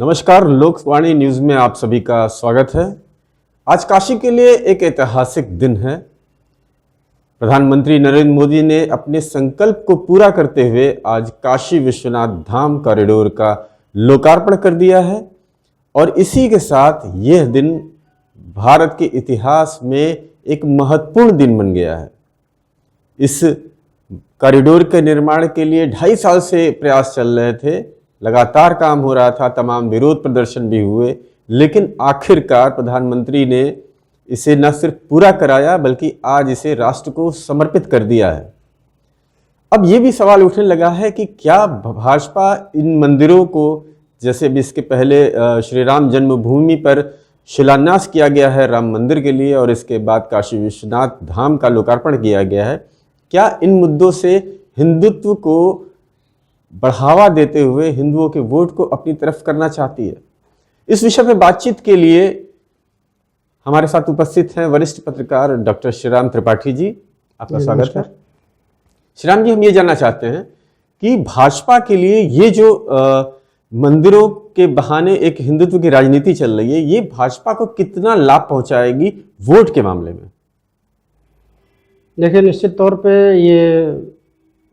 नमस्कार, लोकवाणी न्यूज़ में आप सभी का स्वागत है। आज काशी के लिए एक ऐतिहासिक दिन है। प्रधानमंत्री नरेंद्र मोदी ने अपने संकल्प को पूरा करते हुए आज काशी विश्वनाथ धाम कॉरिडोर का लोकार्पण कर दिया है और इसी के साथ यह दिन भारत के इतिहास में एक महत्वपूर्ण दिन बन गया है। इस कॉरिडोर के निर्माण के लिए 2.5 साल से प्रयास चल रहे थे, लगातार काम हो रहा था, तमाम विरोध प्रदर्शन भी हुए, लेकिन आखिरकार प्रधानमंत्री ने इसे न सिर्फ पूरा कराया बल्कि आज इसे राष्ट्र को समर्पित कर दिया है। अब ये भी सवाल उठने लगा है कि क्या भाजपा इन मंदिरों को, जैसे भी इसके पहले श्री राम जन्मभूमि पर शिलान्यास किया गया है राम मंदिर के लिए और इसके बाद काशी विश्वनाथ धाम का लोकार्पण किया गया है, क्या इन मुद्दों से हिंदुत्व को बढ़ावा देते हुए हिंदुओं के वोट को अपनी तरफ करना चाहती है? इस विषय में बातचीत के लिए हमारे साथ उपस्थित हैं वरिष्ठ पत्रकार डॉक्टर श्रीराम त्रिपाठी जी। आपका स्वागत है। श्रीराम जी, हम ये जानना चाहते हैं कि भाजपा के लिए ये जो मंदिरों के बहाने एक हिंदुत्व की राजनीति चल रही है, ये भाजपा को कितना लाभ पहुंचाएगी वोट के मामले में? देखिए, निश्चित तौर पे ये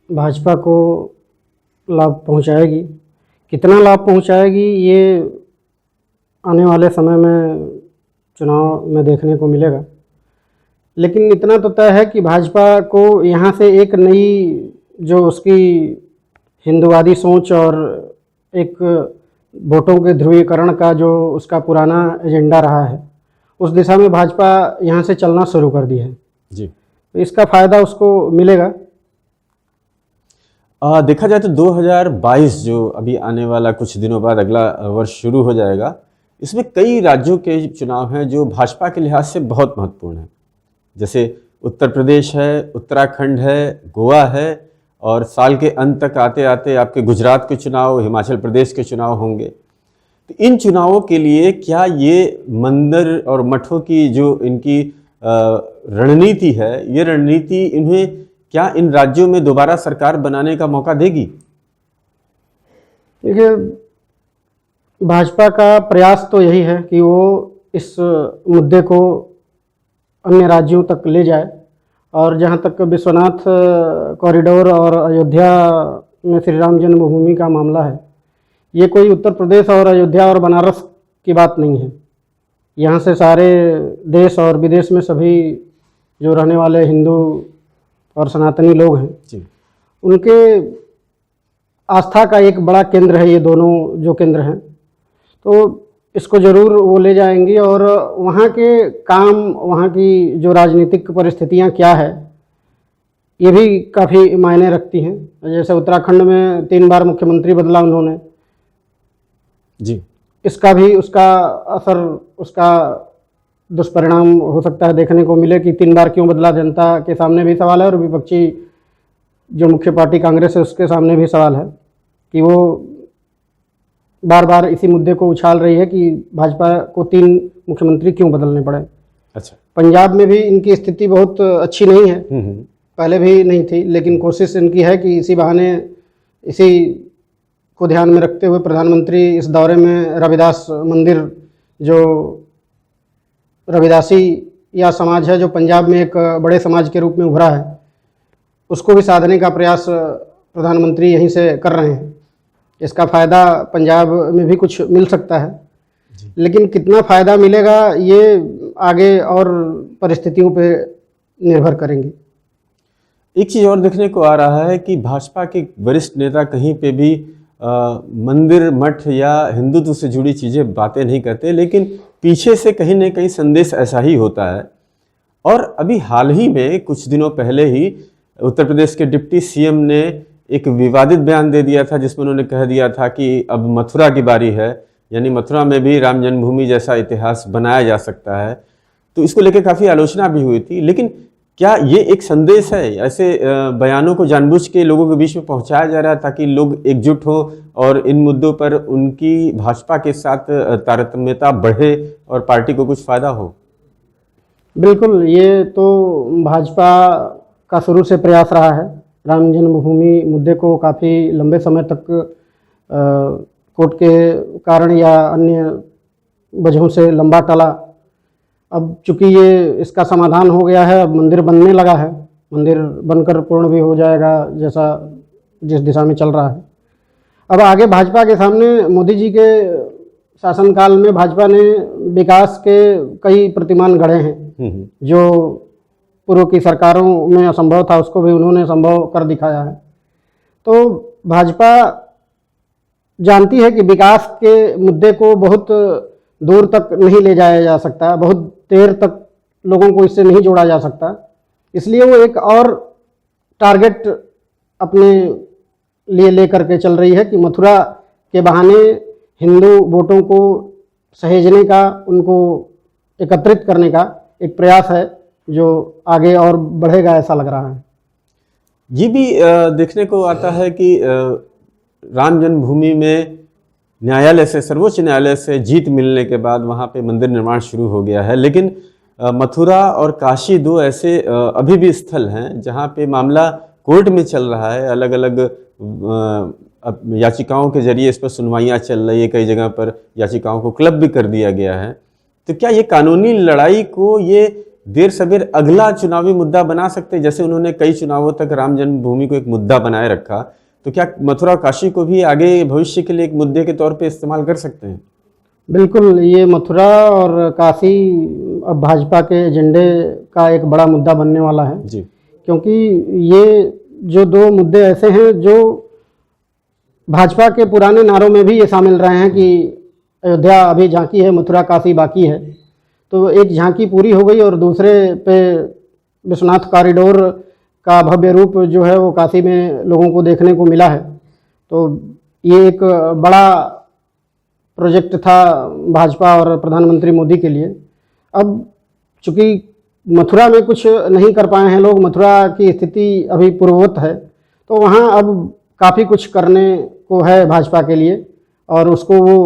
भाजपा को लाभ पहुंचाएगी। कितना लाभ पहुंचाएगी ये आने वाले समय में चुनाव में देखने को मिलेगा, लेकिन इतना तो तय है कि भाजपा को यहाँ से एक नई जो उसकी हिंदुवादी सोच और एक वोटों के ध्रुवीकरण का जो उसका पुराना एजेंडा रहा है, उस दिशा में भाजपा यहाँ से चलना शुरू कर दी है जी। तो इसका फायदा उसको मिलेगा। देखा जाए तो 2022 जो अभी आने वाला कुछ दिनों बाद अगला वर्ष शुरू हो जाएगा, इसमें कई राज्यों के चुनाव हैं जो भाजपा के लिहाज से बहुत महत्वपूर्ण हैं। जैसे उत्तर प्रदेश है, उत्तराखंड है, गोवा है और साल के अंत तक आते आते आपके गुजरात के चुनाव, हिमाचल प्रदेश के चुनाव होंगे। तो इन चुनावों के लिए क्या ये मंदिर और मठों की जो इनकी रणनीति है, ये रणनीति इन्हें क्या इन राज्यों में दोबारा सरकार बनाने का मौका देगी? देखिए, भाजपा का प्रयास तो यही है कि वो इस मुद्दे को अन्य राज्यों तक ले जाए और जहाँ तक विश्वनाथ कॉरिडोर और अयोध्या में श्री राम जन्मभूमि का मामला है, ये कोई उत्तर प्रदेश और अयोध्या और बनारस की बात नहीं है। यहाँ से सारे देश और विदेश में सभी जो रहने वाले हिंदू और सनातनी लोग हैं जी, उनके आस्था का एक बड़ा केंद्र है ये दोनों जो केंद्र हैं। तो इसको ज़रूर वो ले जाएंगी और वहाँ के काम, वहाँ की जो राजनीतिक परिस्थितियाँ क्या है, ये भी काफ़ी मायने रखती हैं। जैसे उत्तराखंड में 3 बार मुख्यमंत्री बदला उन्होंने जी, इसका भी उसका असर, उसका दुष्परिणाम हो सकता है देखने को मिले कि 3 बार क्यों बदला। जनता के सामने भी सवाल है और विपक्षी जो मुख्य पार्टी कांग्रेस है उसके सामने भी सवाल है कि वो बार बार इसी मुद्दे को उछाल रही है कि भाजपा को 3 मुख्यमंत्री क्यों बदलने पड़े। अच्छा, पंजाब में भी इनकी स्थिति बहुत अच्छी नहीं है, पहले भी नहीं थी, लेकिन कोशिश इनकी है कि इसी बहाने, इसी को ध्यान में रखते हुए प्रधानमंत्री इस दौरे में रविदास मंदिर, जो रविदासी या समाज है जो पंजाब में एक बड़े समाज के रूप में उभरा है, उसको भी साधने का प्रयास प्रधानमंत्री यहीं से कर रहे हैं। इसका फ़ायदा पंजाब में भी कुछ मिल सकता है, लेकिन कितना फ़ायदा मिलेगा ये आगे और परिस्थितियों पे निर्भर करेंगी। एक चीज़ और देखने को आ रहा है कि भाजपा के वरिष्ठ नेता कहीं पे भी मंदिर, मठ या हिंदुत्व से जुड़ी चीज़ें बातें नहीं करते, लेकिन पीछे से कहीं न कहीं संदेश ऐसा ही होता है। और अभी हाल ही में कुछ दिनों पहले ही उत्तर प्रदेश के डिप्टी सीएम ने एक विवादित बयान दे दिया था जिसमें उन्होंने कह दिया था कि अब मथुरा की बारी है, यानी मथुरा में भी राम जन्मभूमि जैसा इतिहास बनाया जा सकता है। तो इसको लेकर काफ़ी आलोचना भी हुई थी, लेकिन क्या ये एक संदेश है? ऐसे बयानों को जानबूझ के लोगों के बीच में पहुंचाया जा रहा है ताकि लोग एकजुट हों और इन मुद्दों पर उनकी भाजपा के साथ तारतम्यता बढ़े और पार्टी को कुछ फ़ायदा हो? बिल्कुल, ये तो भाजपा का शुरू से प्रयास रहा है राम जन्मभूमि मुद्दे को काफ़ी लंबे समय तक कोर्ट के कारण या अन्य वजहों से लंबा टला। अब चूंकि ये इसका समाधान हो गया है, अब मंदिर बनने लगा है, मंदिर बनकर पूर्ण भी हो जाएगा जैसा जिस दिशा में चल रहा है। अब आगे भाजपा के सामने मोदी जी के शासनकाल में भाजपा ने विकास के कई प्रतिमान गढ़े हैं, जो पूर्व की सरकारों में असंभव था उसको भी उन्होंने संभव कर दिखाया है। तो भाजपा जानती है कि विकास के मुद्दे को बहुत दूर तक नहीं ले जाया जा सकता, बहुत देर तक लोगों को इससे नहीं जोड़ा जा सकता, इसलिए वो एक और टारगेट अपने लिए लेकर के चल रही है कि मथुरा के बहाने हिंदू वोटों को सहेजने का, उनको एकत्रित करने का एक प्रयास है जो आगे और बढ़ेगा ऐसा लग रहा है। ये भी देखने को आता है कि राम जन्मभूमि में न्यायालय से, सर्वोच्च न्यायालय से जीत मिलने के बाद वहाँ पे मंदिर निर्माण शुरू हो गया है, लेकिन मथुरा और काशी दो ऐसे अभी भी स्थल हैं जहाँ पे मामला कोर्ट में चल रहा है। अलग अलग याचिकाओं के जरिए इस पर सुनवाइयाँ चल रही है, कई जगह पर याचिकाओं को क्लब भी कर दिया गया है। तो क्या ये कानूनी लड़ाई को ये देर सवेर अगला चुनावी मुद्दा बना सकते हैं? जैसे उन्होंने कई चुनावों तक राम जन्मभूमि को एक मुद्दा बनाए रखा, तो क्या मथुरा और काशी को भी आगे भविष्य के लिए एक मुद्दे के तौर पे इस्तेमाल कर सकते हैं? बिल्कुल, ये मथुरा और काशी अब भाजपा के एजेंडे का एक बड़ा मुद्दा बनने वाला है जी, क्योंकि ये जो दो मुद्दे ऐसे हैं जो भाजपा के पुराने नारों में भी ये शामिल रहे हैं कि अयोध्या अभी झांकी है, मथुरा काशी बाकी है। तो एक झांकी पूरी हो गई और दूसरे पे विश्वनाथ कॉरिडोर का भव्य रूप जो है वो काशी में लोगों को देखने को मिला है। तो ये एक बड़ा प्रोजेक्ट था भाजपा और प्रधानमंत्री मोदी के लिए। अब चूंकि मथुरा में कुछ नहीं कर पाए हैं लोग, मथुरा की स्थिति अभी पूर्ववत है, तो वहाँ अब काफ़ी कुछ करने को है भाजपा के लिए और उसको वो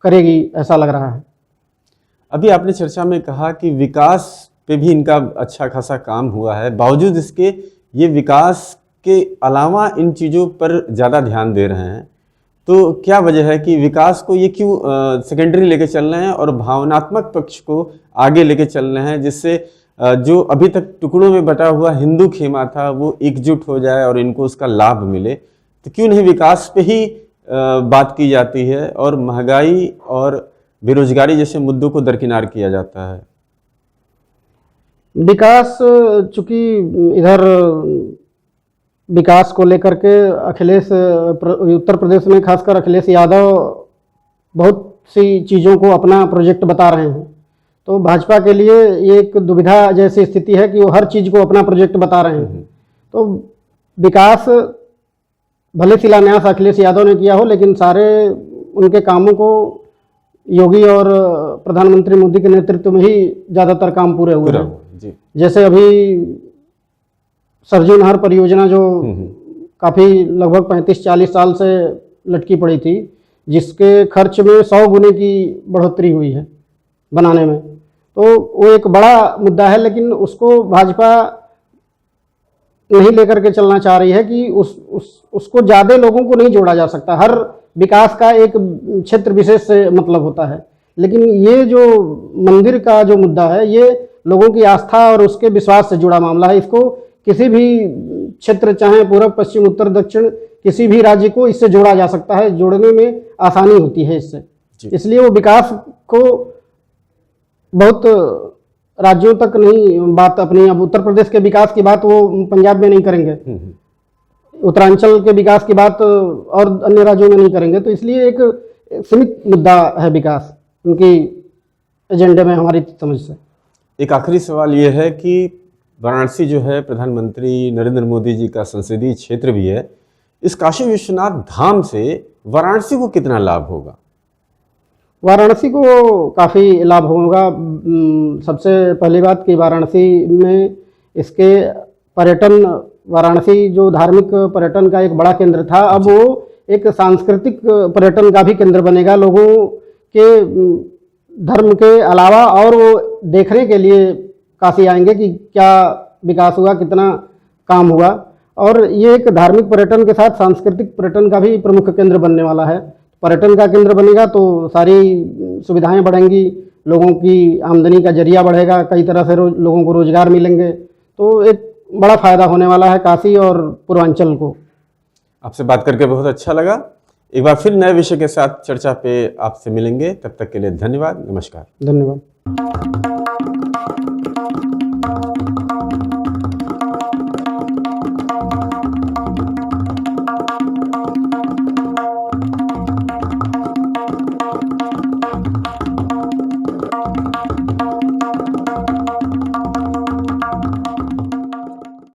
करेगी ऐसा लग रहा है। अभी आपने चर्चा में कहा कि विकास पे भी इनका अच्छा खासा काम हुआ है, बावजूद इसके ये विकास के अलावा इन चीज़ों पर ज़्यादा ध्यान दे रहे हैं। तो क्या वजह है कि विकास को ये क्यों सेकेंडरी लेके चल रहे हैं और भावनात्मक पक्ष को आगे लेके चल रहे हैं, जिससे जो अभी तक टुकड़ों में बटा हुआ हिंदू खेमा था वो एकजुट हो जाए और इनको उसका लाभ मिले? तो क्यों नहीं विकास पे ही बात की जाती है और महंगाई और बेरोजगारी जैसे मुद्दों को दरकिनार किया जाता है? विकास चूंकि इधर विकास को लेकर के उत्तर प्रदेश में खासकर अखिलेश यादव बहुत सी चीज़ों को अपना प्रोजेक्ट बता रहे हैं। तो भाजपा के लिए ये एक दुविधा जैसी स्थिति है कि वो हर चीज़ को अपना प्रोजेक्ट बता रहे हैं। तो विकास भले शिलान्यास अखिलेश यादव ने किया हो, लेकिन सारे उनके कामों को योगी और प्रधानमंत्री मोदी के नेतृत्व में ही ज़्यादातर काम पूरे हुए हैं। जैसे अभी सरजू नहर परियोजना जो काफ़ी लगभग 35-40 साल से लटकी पड़ी थी, जिसके खर्च में 100 गुने की बढ़ोतरी हुई है बनाने में, तो वो एक बड़ा मुद्दा है। लेकिन उसको भाजपा नहीं लेकर के चलना चाह रही है कि उसको ज़्यादा लोगों को नहीं जोड़ा जा सकता। हर विकास का एक क्षेत्र विशेष से मतलब होता है, लेकिन ये जो मंदिर का जो मुद्दा है ये लोगों की आस्था और उसके विश्वास से जुड़ा मामला है। इसको किसी भी क्षेत्र, चाहे पूर्व पश्चिम उत्तर दक्षिण, किसी भी राज्य को इससे जोड़ा जा सकता है, जोड़ने में आसानी होती है इससे। इसलिए वो विकास को बहुत राज्यों तक नहीं बात अपनी, अब उत्तर प्रदेश के विकास की बात वो पंजाब में नहीं करेंगे, उत्तरांचल के विकास की बात और अन्य राज्यों में नहीं करेंगे। तो इसलिए एक सीमित मुद्दा है विकास उनकी एजेंडे में हमारी समझ से। एक आखिरी सवाल ये है कि वाराणसी जो है प्रधानमंत्री नरेंद्र मोदी जी का संसदीय क्षेत्र भी है, इस काशी विश्वनाथ धाम से वाराणसी को कितना लाभ होगा? वाराणसी को काफ़ी लाभ होगा। सबसे पहली बात कि वाराणसी में इसके पर्यटन, वाराणसी जो धार्मिक पर्यटन का एक बड़ा केंद्र था, अब वो एक सांस्कृतिक पर्यटन का भी केंद्र बनेगा। लोगों के धर्म के अलावा और वो देखने के लिए काशी आएंगे कि क्या विकास हुआ, कितना काम हुआ। और ये एक धार्मिक पर्यटन के साथ सांस्कृतिक पर्यटन का भी प्रमुख केंद्र बनने वाला है। पर्यटन का केंद्र बनेगा तो सारी सुविधाएं बढ़ेंगी, लोगों की आमदनी का जरिया बढ़ेगा, कई तरह से लोगों को रोजगार मिलेंगे। तो एक बड़ा फायदा होने वाला है काशी और पूर्वांचल को। आपसे बात करके बहुत अच्छा लगा। एक बार फिर नए विषय के साथ चर्चा पे आपसे मिलेंगे, तब तक के लिए धन्यवाद, नमस्कार। धन्यवाद।